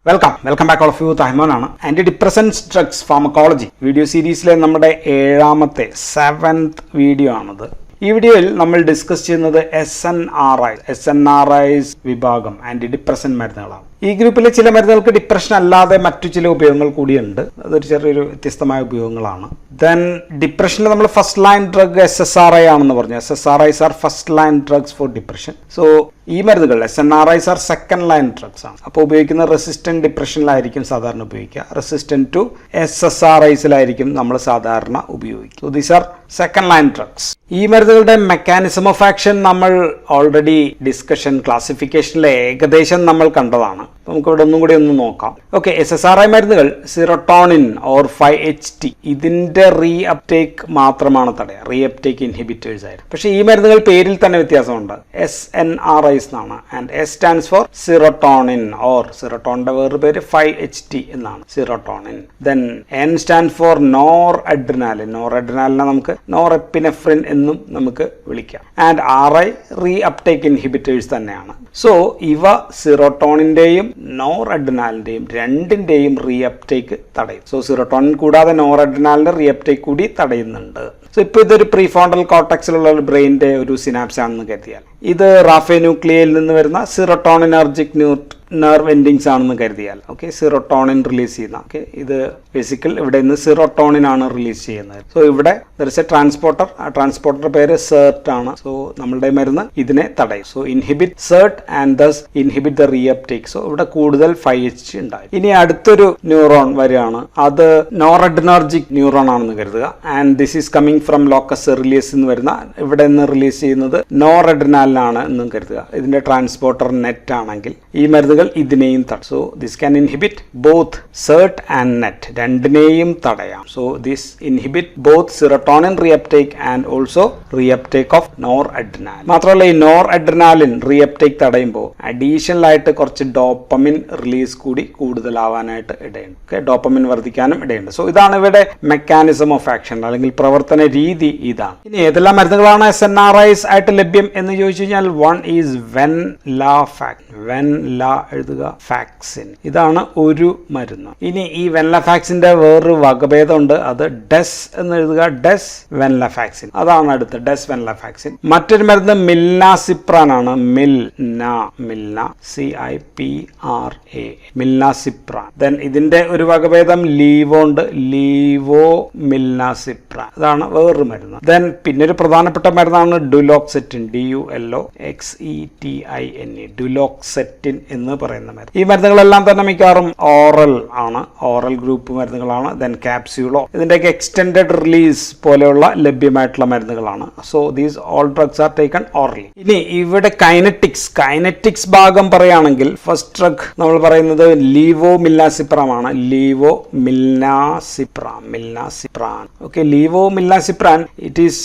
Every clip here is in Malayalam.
Welcome back all of you. Tahimanaana. Antidepressants drugs pharmacology video series le nammade 7th video aanadu. ഈ വീഡിയോയിൽ നമ്മൾ ഡിസ്കസ് ചെയ്യുന്നത് SNRIs വിഭാഗം ആന്റിഡിപ്രസന്റ് മരുന്നുകളാണ്. ഈ ഗ്രൂപ്പിലെ ചില മരുന്നുകൾക്ക് ഡിപ്രഷൻ അല്ലാതെ മറ്റു ചില ഉപയോഗങ്ങൾ കൂടിയുണ്ട്. അതൊരു ചെറിയൊരു വ്യത്യസ്തമായ ഉപയോഗങ്ങളാണ്. ദെൻ ഡിപ്രഷനിൽ നമ്മൾ ഫസ്റ്റ് ലൈൻ ഡ്രഗ് SSRI ആണെന്ന് പറഞ്ഞു. SSRIs are first line drugs for depression. So ഈ മരുന്നുകൾ SNRIs are second line drugs ആണ്. അപ്പോൾ ഉപയോഗിക്കുന്ന റെസിസ്റ്റന്റ് ഡിപ്രഷനിലായിരിക്കും സാധാരണ ഉപയോഗിക്കുക. റെസിസ്റ്റന്റ് ടു SSRIസിലായിരിക്കും നമ്മൾ സാധാരണ ഉപയോഗിക്കുക. So these are second line drugs. ഈ മരുന്നുകളുടെ മെക്കാനിസം ഓഫ് ആക്ഷൻ നമ്മൾ ഓൾറെഡി ഡിസ്കഷൻ ക്ലാസിഫിക്കേഷനിൽ ഏകദേശം നമ്മൾ കണ്ടതാണ്. നമുക്ക് ഇവിടെ ഒന്നും കൂടി ഒന്ന് നോക്കാം. ഓക്കെ, SSRI മരുന്നുകൾ സിറോട്ടോണിൻ ഓർ 5-HT ഇതിന്റെ റീ അപ്ടേക്ക് മാത്രമാണ് തടയുക, റീ അപ്ടേക്ക് ഇൻഹിബിറ്റേഴ്സ് ആയിരുന്നു. പക്ഷേ ഈ മരുന്നുകൾ പേരിൽ തന്നെ വ്യത്യാസമുണ്ട്. SNRIs എന്നാണ്. And S stands for serotonin or സിറോട്ടോണിന്റെ വേറൊരു പേര് 5-HT എന്നാണ്, serotonin. Then N stand for noradrenaline. നോർ അഡ്രിനാലിനെ നമുക്ക് നോർ എപ്പിനെഫ്രിൻ എന്നും നമുക്ക് വിളിക്കാം. And RI reuptake inhibitors തന്നെയാണ്. സോ ഇവ സിറോട്ടോണിന്റെയും നോർ അഡ്രിനാലിന്റെയും രണ്ടിന്റെയും റീ അപ്ടേക്ക് തടയും. സോ സിറോട്ടോണിൻ കൂടാതെ നോർ അഡ്രിനാലിന്റെ റീ അപ്ടേക്ക് കൂടി തടയുന്നുണ്ട്. സോ ഇപ്പോൾ ഇതൊരു പ്രീഫ്രോണ്ടൽ കോർട്ടക്സിലുള്ള ഒരു ബ്രെയിനിന്റെ ഒരു സിനാപ്സ് ആണെന്ന് കരുതിയാൽ, ഇത് റാഫേന്യൂക്ലിയയിൽ നിന്ന് വരുന്ന സിറോട്ടോണിനർജിക് നെർവ് എൻഡിങ്സ് ആണെന്ന് കരുതിയാൽ, ഓക്കെ, സിറോട്ടോണിൻ റിലീസ് ചെയ്യുന്ന, ഓക്കെ, ഇത് ബേസിക്കൽ ഇവിടെ നിന്ന് സിറോട്ടോണിൻ ആണ് റിലീസ് ചെയ്യുന്നത്. സോ ഇവിടെ ദർസ് എ ട്രാൻസ്പോർട്ടർ, ആ ട്രാൻസ്പോർട്ടർ പേര് സെർട്ട് ആണ്. സോ നമ്മളുടെ മരുന്ന് ഇതിനെ തടയും. So inhibit SERT and thus inhibit the reuptake. So ഇവിടെ കൂടുതൽ 5-HT ഉണ്ടായി. ഇനി അടുത്തൊരു ന്യൂറോൺ വരികയാണ്. അത് നോറഡ്രിനർജിക് ന്യൂറോൺ ആണെന്ന് കരുതുക. And this is coming from locus coeruleus എന്ന് വരുന്ന, ഇവിടെ നിന്ന് റിലീസ് ചെയ്യുന്നത് നോറഡ്രിനാലിനാണ് എന്നും കരുതുക. ഇതിന്റെ ട്രാൻസ്പോർട്ടർ നെറ്റ് ആണെങ്കിൽ ഈ മരുന്നുകൾ ഇതിനെയും തടയും. So this can inhibit both SERT and NET, രണ്ടിനെയും തടയാം. So this inhibit both serotonin reuptake and also reuptake of noradrenaline. മാത്രമല്ല ഈ നോർ അഡ്രിനാലിൻ റീഅപ്ടേക്ക് തടയുമ്പോൾ അഡീഷണൽ ആയിട്ട് കുറച്ച് ഡോപ്പമിൻ റിലീസ് കൂടി കൂടുതലാവാനായിട്ട് ഇടയുണ്ട്. ഓക്കെ, ഡോപ്പമിൻ വർദ്ധിക്കാനും ഇടയുണ്ട്. സോ ഇതാണ് ഇവിടെ മെക്കാനിസം ഓഫ് ആക്ഷൻ അല്ലെങ്കിൽ പ്രവർത്തന രീതി ഇതാണ്. ഇനി ഏതെല്ലാം മരുന്നുകളാണ് SNRIs ആയിട്ട് ലഭ്യം എന്ന് ചോദിച്ചു കഴിഞ്ഞാൽ, വൺ ഈസ് വെൻലാഫാക്സിൻ. ഇതാണ് ഒരു മരുന്ന്. ഇനി ഈ വെൻലാഫാക്സിന്റെ വേറൊരു വകഭേദമുണ്ട്. അത് ഡെസ് എന്ന് എഴുതുക, ഡെസ് വെൻലാഫാക്സിൻ. അതാണ് അടുത്ത് ഡെസ് വെൻലാഫാക്സിൻ. മറ്റൊരു മരുന്ന് മിൽനാസിപ്രാൻ ആണ്. മിൽനാസിപ്രാൻ. ദെൻ ഇതിന്റെ ഒരു വകഭേദം ലീവോ ഉണ്ട്, ലിവോമിൽനാസിപ്രാൻ. അതാണ് വേറൊരു മരുന്ന്. ദെൻ പിന്നെ ഒരു പ്രധാനപ്പെട്ട മരുന്നാണ് ഡുലോക്സെറ്റിൻ, DULOXETIN, ഡുലോക്സെറ്റിൻ എന്ന് പറയുന്ന മരുന്ന്. ഈ മരുന്നുകളെല്ലാം തന്നെ മിക്കവാറും ഓറൽ ആണ്, ഓറൽ ഗ്രൂപ്പ് മരുന്നുകളാണ്. ദെൻ ക്യാപ്സ്യൂളോ ഇതിന്റെയൊക്കെ എക്സ്റ്റെൻഡഡ് റിലീസ് പോലെയുള്ള ലഭ്യമായിട്ടുള്ള മരുന്നുകളാണ്. So these all drugs are taken orally. ഇനി ഇവിടെ കൈനറ്റിക്സ് ഭാഗം പറയുകയാണെങ്കിൽ, ഫസ്റ്റ് ഡ്രഗ് നമ്മൾ പറയുന്നത് ലിവോമിൽനാസിപ്രാൻ ആണ്. ലിവോമിൽനാസിപ്രാൻ. ഓക്കെ, ലിവോമിൽനാസിപ്രാൻ ഇറ്റ് ഈസ്,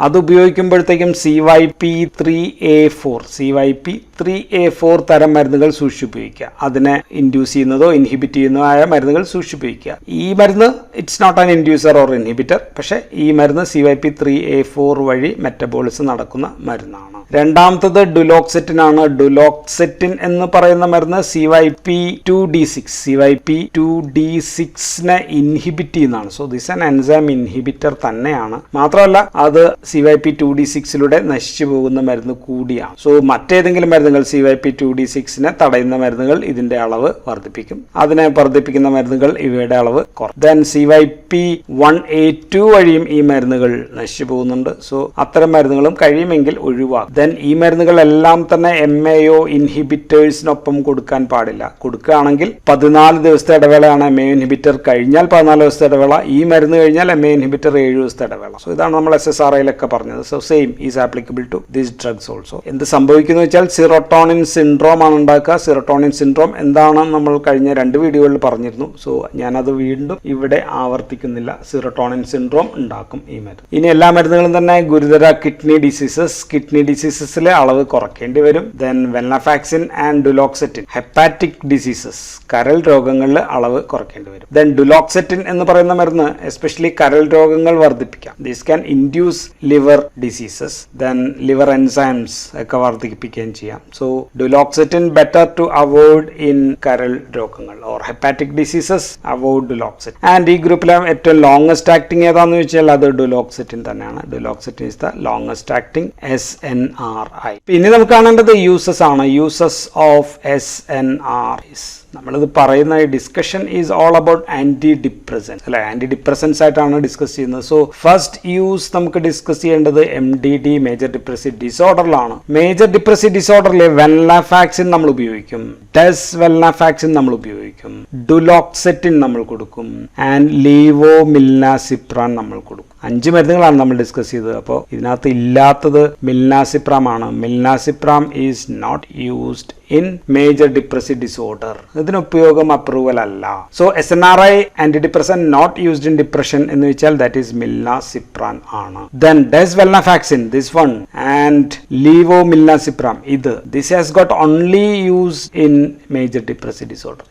അത് ഉപയോഗിക്കുമ്പോഴത്തേക്കും CYP3A4 തരം മരുന്നുകൾ സൂക്ഷിച്ചുപയോഗിക്കുക. അതിനെ ഇൻഡ്യൂസ് ചെയ്യുന്നതോ ഇൻഹിബിറ്റ് ചെയ്യുന്നതോ ആയ മരുന്നുകൾ സൂക്ഷിച്ചുപയോഗിക്കുക. ഈ മരുന്ന് it's not an inducer or inhibitor. പക്ഷേ ഈ മരുന്ന് CYP3A4 വഴി മെറ്റബോളിസം നടക്കുന്ന മരുന്നാണ്. രണ്ടാമത്തത് ഡുലോക്സെറ്റിൻ ആണ്. ഡുലോക്സെറ്റിൻ എന്ന് പറയുന്ന മരുന്ന് CYP2D6നെ ഇൻഹിബിറ്റ് ചെയ്യുന്നതാണ്. So this an enzyme inhibitor തന്നെയാണ്. മാത്രമല്ല അത് CYP2D6ലൂടെ നശിച്ചു പോകുന്ന മരുന്ന് കൂടിയാണ്. സോ മറ്റേതെങ്കിലും മരുന്നുകൾ CYP2D6നെ തടയുന്ന മരുന്നുകൾ ഇതിന്റെ അളവ് വർദ്ധിപ്പിക്കും. അതിനെ വർദ്ധിപ്പിക്കുന്ന മരുന്നുകൾ ഇവയുടെ അളവ് കുറയും. ദെൻ CYP1A2 വഴിയും ഈ മരുന്നുകൾ നശിച്ചു പോകുന്നുണ്ട്. സോ അത്തരം മരുന്നുകളും കഴിയുമെങ്കിൽ ഒഴിവാക്കും. ദെൻ ഈ മരുന്നുകളെല്ലാം തന്നെ MAO ഇൻഹിബിറ്റേഴ്സിനൊപ്പം കൊടുക്കാൻ പാടില്ല. കൊടുക്കുകയാണെങ്കിൽ 14 ദിവസത്തെ ഇടവേളയാണ്. MAO ഇൻഹിബിറ്റർ കഴിഞ്ഞാൽ 14 ദിവസത്തെ ഇടവേള, ഈ മരുന്ന് കഴിഞ്ഞാൽ MAO ഇൻഹിബിറ്റർ 7 ദിവസത്തെ ഇടവേള. സോ ഇതാണ് നമ്മൾ SSRIയിലൊക്കെ പറഞ്ഞത്. So same is applicable to these drugs also. എന്ത് സംഭവിക്കുന്നു വെച്ചാൽ സിറോട്ടോണിൻ സിൻഡ്രോം ആണ് ഉണ്ടാക്കുക. സിറോട്ടോണിൻ സിൻഡ്രോം എന്താണെന്ന് നമ്മൾ കഴിഞ്ഞ 2 വീഡിയോകളിൽ പറഞ്ഞിരുന്നു. സോ ഞാനത് വീണ്ടും ഇവിടെ ആവർത്തിക്കുന്നില്ല. സിറോട്ടോണിൻ സിൻഡ്രോം ഉണ്ടാക്കും ഈ മരുന്ന്. ഇനി എല്ലാ മരുന്നുകളും തന്നെ ഗുരുതര കിഡ്നി ഡിസീസസിലെ അളവ് കുറയ്ക്കേണ്ടി വരും. ദെൻ വെൻലാഫാക്സിൻ ആൻഡ് ഡുലോക്സെറ്റിൻ ഹെപ്പാറ്റിക് ഡിസീസസ്, കരൾ രോഗങ്ങളിൽ അളവ് കുറയ്ക്കേണ്ടി വരും. ദെൻ ഡുലോക്സെറ്റിൻ എന്ന് പറയുന്ന മരുന്ന് എസ്പെഷ്യലി കരൾ രോഗങ്ങൾ വർദ്ധിപ്പിക്കാം. This can induce liver diseases, then liver enzymes ഒക്കെ വർദ്ധിപ്പിക്കുകയും ചെയ്യാം. So duloxetine better to avoid in കരൾ രോഗങ്ങൾ or hepatic diseases, avoid duloxetine. And ഈ ഗ്രൂപ്പിലെ ഏറ്റവും ലോങ്സ്റ്റ് ആക്ടിങ് ഏതാണെന്ന് ചോദിച്ചാൽ അത് duloxetine തന്നെയാണ്. duloxetine is the longest acting SNRI. ഇനി നമുക്ക് കാണേണ്ടത് യൂസസ് ആണ്. Uses of SNRIs. നമ്മളിത് പറയുന്ന ഈ discussion is all about antidepressants അല്ലെ, ആന്റി ഡിപ്രസൻസ് ആയിട്ടാണ് ഡിസ്കസ് ചെയ്യുന്നത്. സോ ഫസ്റ്റ് യൂസ് നമുക്ക് ഡിസ്കസ് ചെയ്യേണ്ടത് MDD മേജർ ഡിപ്രസീവ് ഡിസോർഡറിലാണ്. മേജർ ഡിപ്രസീവ് ഡിസോർഡറിൽ വെൻലാഫാക്സിൻ നമ്മൾ ഉപയോഗിക്കും, ഡെസ്വെൻലാഫാക്സിൻ നമ്മൾ ഉപയോഗിക്കും, ഡുലോക്സെറ്റിൻ നമ്മൾ കൊടുക്കും, ആൻഡ് ലീവോമിൽനാസിപ്രാൻ നമ്മൾ കൊടുക്കും. 5 മരുന്നുകളാണ് നമ്മൾ ഡിസ്കസ് ചെയ്തത്. അപ്പോൾ ഇതിനകത്ത് ഇല്ലാത്തത് മിൽനാസിപ്രാം ആണ്. Milnacipran is not used in major depressive disorder. ഇതിന് ഉപയോഗം അപ്രൂവൽ അല്ല. So SNRI antidepressant not used in depression എന്ന് വെച്ചാൽ ദാറ്റ് ഈസ് മിൽനാസിപ്രാൻ ആണ്. Then desvenlafaxine this one and levomilnacipran this has got only use in major depressive disorder.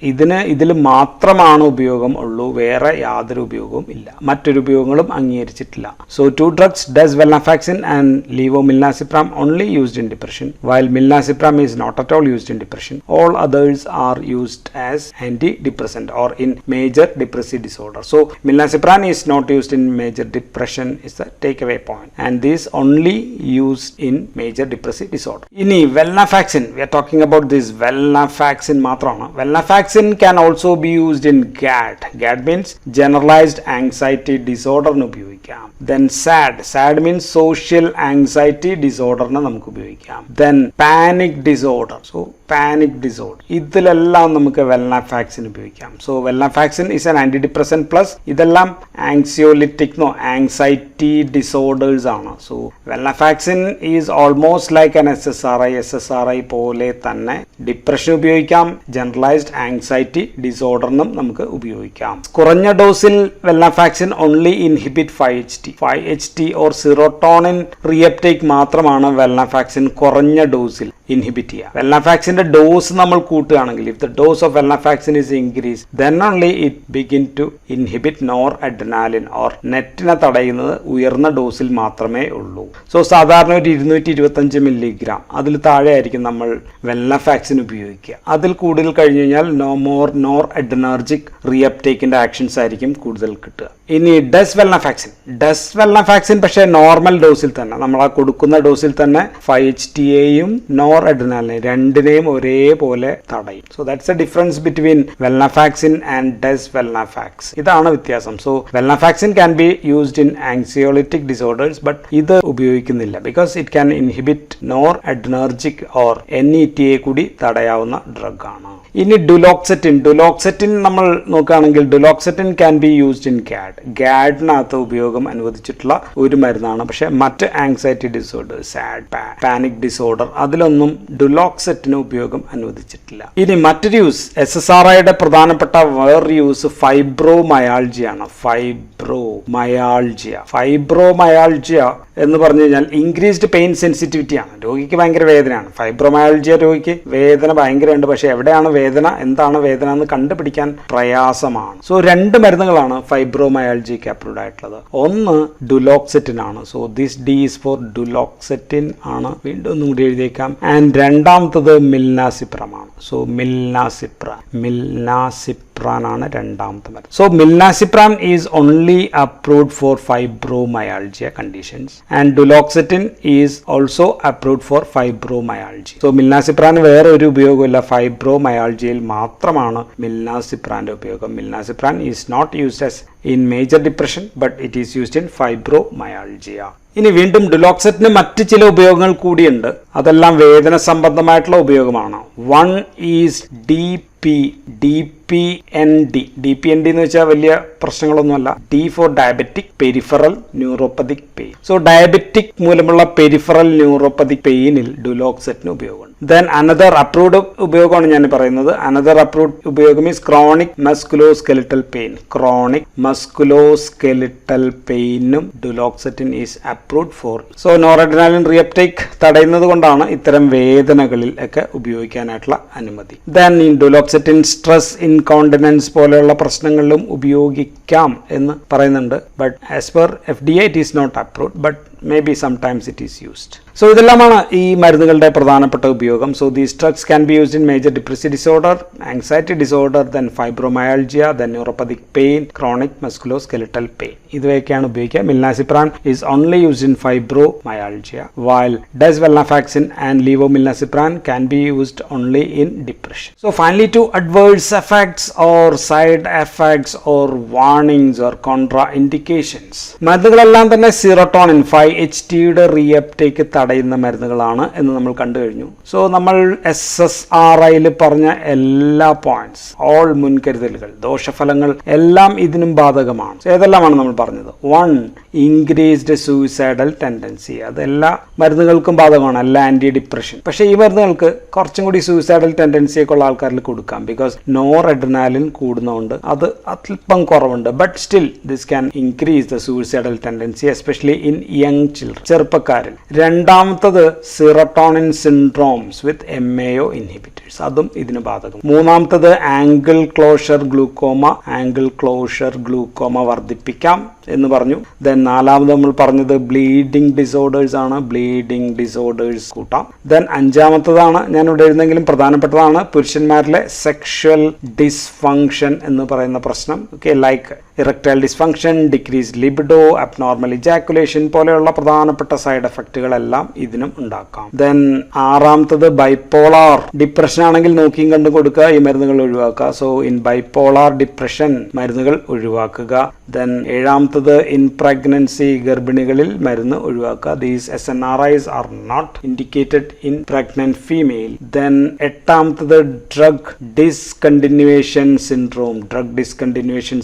ഇതിൽ മാത്രമാണ് ഉപയോഗം ഉള്ളൂ, വേറെ യാതൊരു ഉപയോഗവും ഇല്ല, മറ്റൊരു ഉപയോഗങ്ങളും അംഗീകരിച്ചിട്ടില്ല. So 2 drugs, desvenlafaxine and levomilnacipran, only used in depression, while milnacipran is not at all used in depression. All others are used as antidepressant or in major depressive disorder. So milnacipran is not used in major depression is the takeaway point, and this only used in major depressive disorder. Ini venlafaxine, we are talking about this venlafaxine മാത്രമാണ്. Venlafaxine can also be used in GAD. GAD means generalized anxiety disorder ന് ഉപയോഗിക്കാം. Then SAD means social anxiety disorder ന് നമുക്ക് ഉപയോഗിക്കാം. Then panic disorder. So panic disorder ഇതിലെല്ലാം നമുക്ക് വെൽനാഫാക്സിൻ ഉപയോഗിക്കാം. So venlafaxine is an antidepressant plus ഇതെല്ലാം ആങ്സിയോലിറ്റിക് ആങ്സൈറ്റി ഡിസോർഡേഴ്സ് ആണ്. So venlafaxine is almost like an SSRI പോലെ തന്നെ ഡിപ്രഷൻ ഉപയോഗിക്കാം, ജനറലൈസ്ഡ് ആങ്സൈറ്റി ഡിസോർഡറിനും നമുക്ക് ഉപയോഗിക്കാം. കുറഞ്ഞ ഡോസിൽ venlafaxine only inhibit 5HT or serotonin reuptake മാത്രമാണ് വെൽനാഫാക്സിൻ കുറഞ്ഞ ഡോസിൽ ഇൻഹിബിറ്റ് ചെയ്യുക. വെൽനാഫാക്സിന്റെ ഡോസ് നമ്മൾ കൂട്ടുകയാണെങ്കിൽ, if the dose of venlafaxine is increase then only it begin to inhibit noradrenaline or നെറ്റിനെ തടയുന്നത് ഉയർന്ന ഡോസിൽ മാത്രമേ ഉള്ളൂ. സോ സാധാരണ ഒരു 225 മില്ലിഗ്രാം അതിൽ താഴെ ആയിരിക്കും നമ്മൾ വെൽനാഫാക്സിൻ ഉപയോഗിക്കുക. അതിൽ കൂടുതൽ കഴിഞ്ഞു കഴിഞ്ഞാൽ നോർ അഡ്രിനർജിക് റീഅപ്ടേക്കിന്റെ ആക്ഷൻസ് ആയിരിക്കും കൂടുതൽ കിട്ടുക. ഇനി ഡെസ്വെൽനാഫാക്സിൻ പക്ഷേ നോർമൽ ഡോസിൽ തന്നെ, നമ്മൾ ആ കൊടുക്കുന്ന ഡോസിൽ തന്നെ 5HTയെയും നോർ അഡ്രിനാലിനെ രണ്ടിനെയും ഒരേപോലെ തടയും. So that's a difference between venlafaxine and desvenlafaxine. ഇതാണ് വ്യത്യാസം. So venlafaxine can be used in anxiolytic disorders, but ഇത് ഉപയോഗിക്കുന്നില്ല because it can inhibit noradrenergic or NETയെ കൂടി തടയാവുന്ന ഡ്രഗ് ആണ്. ഇനി ഡുലോക്സെറ്റിൻ നമ്മൾ നോക്കുകയാണെങ്കിൽ duloxetine can be used in ഗാഡിനകത്ത് ഉപയോഗം അനുവദിച്ചിട്ടുള്ള ഒരു മരുന്നാണ്. പക്ഷെ മറ്റ് anxiety disorder, SAD, panic disorder അതിലൊന്നും ഡുലോക്സെറ്റിന് ഉപയോഗം അനുവദിച്ചിട്ടില്ല. ഇനി മറ്റൊരു യൂസ്, SSRIയുടെ പ്രധാനപ്പെട്ട വേറൊരു യൂസ് ഫൈബ്രോമയാൾജിയാണ്. ഫൈബ്രോമയാൾജിയ എന്ന് പറഞ്ഞു കഴിഞ്ഞാൽ ഇൻക്രീസ്ഡ് പെയിൻ സെൻസിറ്റിവിറ്റി ആണ്. രോഗിക്ക് ഭയങ്കര വേദനയാണ്. ഫൈബ്രോമയാൾജിയ രോഗിക്ക് വേദന ഭയങ്കരമുണ്ട്, പക്ഷെ എവിടെയാണ് വേദന, എന്താണ് വേദന എന്ന് കണ്ടുപിടിക്കാൻ പ്രയാസമാണ്. സോ 2 മരുന്നുകളാണ് ഫൈബ്രോമയാൾജിക്ക് അപ്രൂവ്ഡ് ആയിട്ടുള്ളത്. ഒന്ന് ഡുലോക്സെറ്റിൻ ആണ്. So this D is for ഡുലോക്സെറ്റിൻ ആണ്, വീണ്ടും ഒന്നും കൂടി എഴുതിയേക്കാം. ആൻഡ് രണ്ടാമത്തത് മിൽനാസിപ്രാം ആണ്. സോ മിൽനാസിപ്രാൻ ആണ് രണ്ടാമത്തെ മരുന്ന്. So milnacipran is only approved for fibromyalgia conditions and duloxetine is also approved for fibromyalgia. So milnacipran വേറെ ഒരു ഉപയോഗമില്ല, ഫൈബ്രോമയാൾജിയയിൽ മാത്രമാണ് മിൽനാസിപ്രാന്റെ ഉപയോഗം. Milnacipran is not used as in major depression but it is used in fibromyalgia. ഇനി വീണ്ടും ഡുലോക്സെറ്റിന് മറ്റ് ചില ഉപയോഗങ്ങൾ കൂടിയുണ്ട്. അതെല്ലാം വേദന സംബന്ധമായിട്ടുള്ള ഉപയോഗമാണ്. വൺ ഈസ് DPND എന്ന് വെച്ചാൽ വലിയ പ്രശ്നങ്ങളൊന്നുമല്ല. D for diabetic peripheral neuropathic pain. So diabetic മൂലമുള്ള പെരിഫറൽ ന്യൂറോപ്പതിക് പെയിനിൽ ഡുലോക്സെറ്റിന് ഉപയോഗമുണ്ട്. ദെൻ അനദർ അപ്രൂവ്ഡ് ഉപയോഗമാണ് ഞാൻ പറയുന്നത്. അനദർ അപ്രൂവ്ഡ് ഉപയോഗം is chronic musculoskeletal pain. Chronic musculoskeletal പെയിനും duloxetine is approved for. So noradrenaline reuptake തടയുന്നത് കൊണ്ടാണ് ഇത്തരം വേദനകളിൽ ഒക്കെ ഉപയോഗിക്കാനായിട്ടുള്ള അനുമതി. ദെൻ ഈ ഡുലോക്സെറ്റിൻ സ്ട്രെസ് ഇൻകോണ്ടിനൻസ് പോലെയുള്ള പ്രശ്നങ്ങളിലും ഉപയോഗിക്കാം എന്ന് പറയുന്നുണ്ട്. But as per FDA it is not approved, but maybe sometimes it is used. So ഇതെല്ലാമാണ് ഈ മരുന്നുകളുടെ പ്രധാനപ്പെട്ട ഉപയോഗം. So these drugs can be used in major depressive disorder, anxiety disorder, then fibromyalgia, then neuropathic pain, chronic musculoskeletal pain. ഇവയൊക്കെയാണ് ഉപയോഗിക്കുക. Milnacipran is only used in fibromyalgia, while desvenlafaxine and Levomilnacipran can be used only in depression. So finally, to adverse effects or side effects or warnings or contraindications. മരുന്നുകളെല്ലാം തന്നെ serotonin 5-HT റീഅപ്ടേക്ക് തടയുന്ന മരുന്നുകളാണ് എന്ന് നമ്മൾ കണ്ടു കഴിഞ്ഞു. സോ നമ്മൾ SSRIയിൽ പറഞ്ഞ എല്ലാ പോയിന്റ്സ്, ഓൾ മുൻകരുതലുകൾ, ദോഷഫലങ്ങൾ എല്ലാം ഇതിനും ബാധകമാണ്. ഏതെല്ലാമാണ് നമ്മൾ പറഞ്ഞത്? 1. Increased suicidal tendency. അതെല്ലാ മരുന്നുകൾക്കും ബാധകമാണ്, അല്ല ആന്റി ഡിപ്രഷൻ. പക്ഷേ ഈ മരുന്നുകൾക്ക് കുറച്ചും കൂടി സൂയിസൈഡൽ ടെൻഡൻസി ഒക്കെ ഉള്ള ആൾക്കാരിൽ കൊടുക്കാം, ബിക്കോസ് നോർ അഡ്രിനാലിൻ കൂടുന്നതുകൊണ്ട് അത് അല്പം കുറവുണ്ട്. But still this can increase the suicidal tendency especially in young children, ചെറുപ്പക്കാരിൽ. രണ്ടാമത്തത് serotonin syndromes with MAO inhibitors, അതും ഇതിന് ബാധകം. മൂന്നാമത്തത് ആംഗിൾ ക്ലോഷർ ഗ്ലൂക്കോമ വർദ്ധിപ്പിക്കാം എന്ന് പറഞ്ഞു. ദെൻ നാലാമത് നമ്മൾ പറഞ്ഞത് ബ്ലീഡിംഗ് ഡിസോർഡേഴ്സ് ആണ്, ബ്ലീഡിംഗ് ഡിസോർഡേഴ്സ് കൂട്ടാം. ദെൻ അഞ്ചാമത്തതാണ് ഞാൻ ഇവിടെ എഴുതുന്നെങ്കിലും പ്രധാനപ്പെട്ടതാണ്, പുരുഷന്മാരിലെ സെക്ഷൽ ഡിസ്ഫങ്ഷൻ എന്ന് പറയുന്ന പ്രശ്നം. Okay, like erectile dysfunction, decreased libido, abnormal ejaculation പോലെയുള്ള പ്രധാനപ്പെട്ട സൈഡ് എഫക്റ്റുകളെല്ലാം ഇതിനും ഉണ്ടാക്കാം. ദെൻ ആറാമത്തത് ബൈപ്പോളാർ ഡിപ്രഷൻ ആണെങ്കിൽ നോക്കിയും കണ്ടും കൊടുക്കുക, ഈ മരുന്നുകൾ ഒഴിവാക്കുക. സോ ഇൻ ബൈപ്പോളാർ ഡിപ്രഷൻ മരുന്നുകൾ ഒഴിവാക്കുക. ദെൻ ഏഴാമത്തത് ഇൻ പ്രഗ്നൻസി, ഗർഭിണികളിൽ മരുന്ന് ഒഴിവാക്കുക. These SNRIs are not indicated in pregnant female. Then എട്ടാമത്തത് drug discontinuation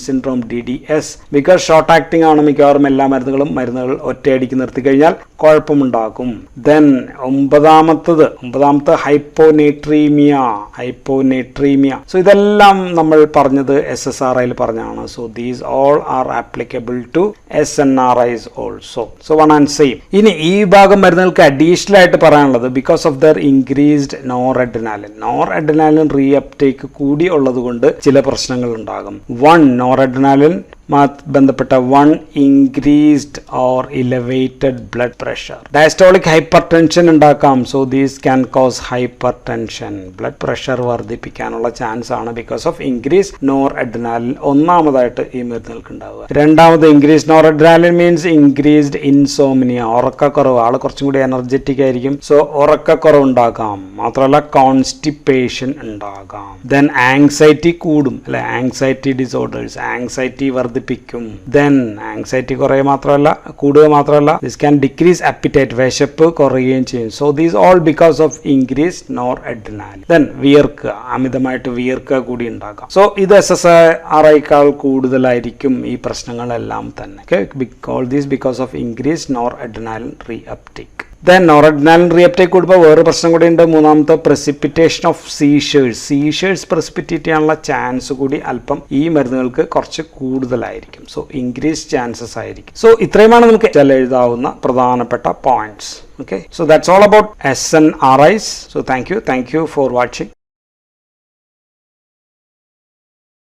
syndrome DDS, because short acting ആണ് മിക്കവാറും എല്ലാ മരുന്നുകൾ ഒറ്റയടിക്ക് നിർത്തി കഴിഞ്ഞാൽ കുഴപ്പമുണ്ടാക്കും. ദെൻ ഒമ്പതാമത്തെ ഹൈപ്പോനേട്രീമിയ. സോ ഇതെല്ലാം നമ്മൾ പറഞ്ഞത് SSRIയിൽ പറഞ്ഞാണ്. So these all are applicable to SNRIs also. So one and same. ഇനി ഈ ഭാഗം മരുന്നുകൾക്ക് അഡീഷണൽ ആയിട്ട് പറയാനുള്ളത്, because of their increased noradrenaline reuptake കൂടി ഉള്ളത് കൊണ്ട് ചില പ്രശ്നങ്ങൾ ഉണ്ടാകും. നോർ അഡ്രിനാലിൻ ബന്ധപ്പെട്ട increased or elevated blood pressure, diastolic hypertension ഉണ്ടാക്കാം. So these can cause hypertension, blood pressure വർദ്ധിപ്പിക്കാനുള്ള ചാൻസ് ആണ് because of increase noradrenaline. ഒന്നാമതായിട്ട് ഈ മരുന്നുകൾക്ക് ഉണ്ടാവുക. രണ്ടാമത് increase noradrenaline means increased insomnia, ഉറക്കക്കുറവ്. ആള് കുറച്ചും കൂടി എനർജറ്റിക് ആയിരിക്കും. സോ ഉറക്കക്കുറവ് ഉണ്ടാക്കാം. മാത്രമല്ല കോൺസ്റ്റിപ്പേഷൻ ഉണ്ടാകാം. ദെൻ ആങ്സൈറ്റി കൂടും, അല്ലെ, ആങ്സൈറ്റി ഡിസോർഡേഴ്സ്, ആങ്സൈറ്റി വർദ്ധിപ്പിക്കും. ദെൻ ആങ്സൈറ്റി കൂടുക മാത്രമല്ല ദിസ് ക്യാൻ ഡിക്രീസ് അപ്പിറ്റൈറ്റ്, വിശപ്പ് കുറയുകയും ചെയ്യും. So these all because of increase noradrenaline. Then വിയർക്കുക, അമിതമായിട്ട് വിയർക്കുക കൂടി ഉണ്ടാക്കാം. സോ ഇത് SSRIക്കാൾ കൂടുതലായിരിക്കും ഈ പ്രശ്നങ്ങളെല്ലാം തന്നെ. All these because of increase noradrenaline reuptake. Then noradrenaline reuptake കൂടുമ്പോൾ വേറെ പ്രശ്നം കൂടി ഉണ്ട്. മൂന്നാമത്തെ പ്രസിപ്പിറ്റേഷൻ ഓഫ് സീഷേഴ്സ് പ്രസിപ്പിറ്റേറ്റ് ചെയ്യാനുള്ള ചാൻസ് കൂടി അല്പം ഈ മരുന്നുകൾക്ക് കുറച്ച് കൂടുതലായിരിക്കും. സോ ഇൻക്രീസ് ചാൻസസ് ആയിരിക്കും. സോ ഇത്രയുമാണ് നമുക്ക് എഴുതാവുന്ന പ്രധാനപ്പെട്ട points. Okay, so that's all about SNRIs. So thank you for watching.